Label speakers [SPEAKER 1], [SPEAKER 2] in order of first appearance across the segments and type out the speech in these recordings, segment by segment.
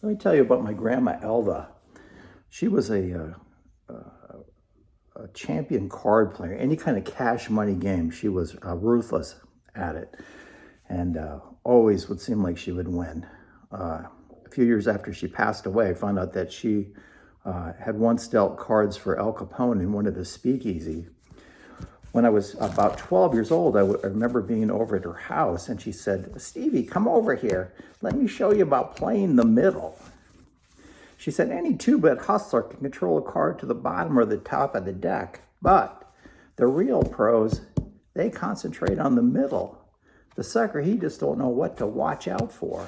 [SPEAKER 1] Let me tell you about my grandma Elva. She was a champion card player. Any kind of cash money game, she was ruthless at it, and always would seem like she would win. A few years after she passed away, I found out that she had once dealt cards for Al Capone in one of his speakeasy. When I was about 12 years old, I remember being over at her house, and she said, "Stevie, come over here. Let me show you about playing the middle." She said, "Any two-bit hustler can control a card to the bottom or the top of the deck, but the real pros, they concentrate on the middle. The sucker, he just don't know what to watch out for."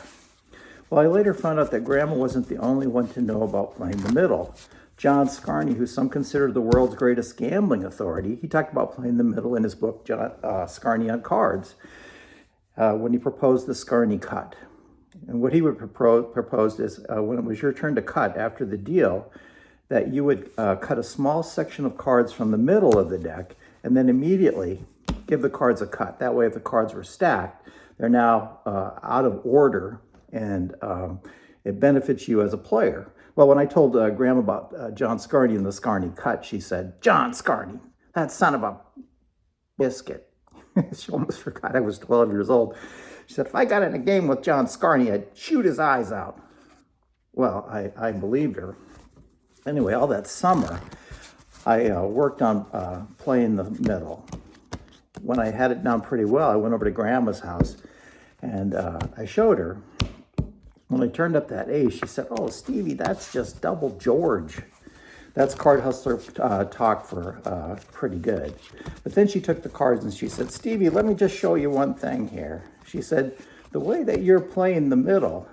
[SPEAKER 1] Well, I later found out that Grandma wasn't the only one to know about playing the middle. John Scarney, who some consider the world's greatest gambling authority, he talked about playing the middle in his book, Scarney on Cards, when he proposed the Scarney cut. And what he would propose is when it was your turn to cut after the deal, that you would cut a small section of cards from the middle of the deck and then immediately give the cards a cut. That way, if the cards were stacked, they're now out of order, and it benefits you as a player. Well, when I told Graham about John Scarney and the Scarney cut, she said, "John Scarney, that son of a biscuit." She almost forgot I was 12 years old. She said, "If I got in a game with John Scarney, I'd shoot his eyes out." Well, I believed her. Anyway, all that summer, I worked on playing the middle. When I had it down pretty well, I went over to Grandma's house, and I showed her. When I turned up that ace, she said, "Oh, Stevie, that's just double George." That's card hustler talk for pretty good. But then she took the cards and she said, "Stevie, let me just show you one thing here." She said, "The way that you're playing the middle,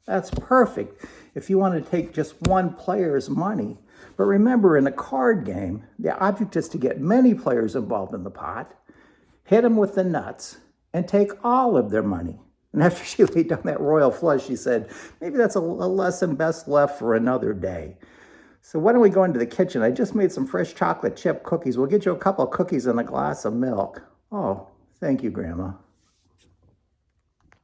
[SPEAKER 1] that's perfect if you want to take just one player's money. But remember, in a card game, the object is to get many players involved in the pot, hit them with the nuts, and take all of their money." And after she laid down that royal flush, she said, "Maybe that's a lesson best left for another day. So why don't we go into the kitchen? I just made some fresh chocolate chip cookies. We'll get you a couple of cookies and a glass of milk." "Oh, thank you, Grandma."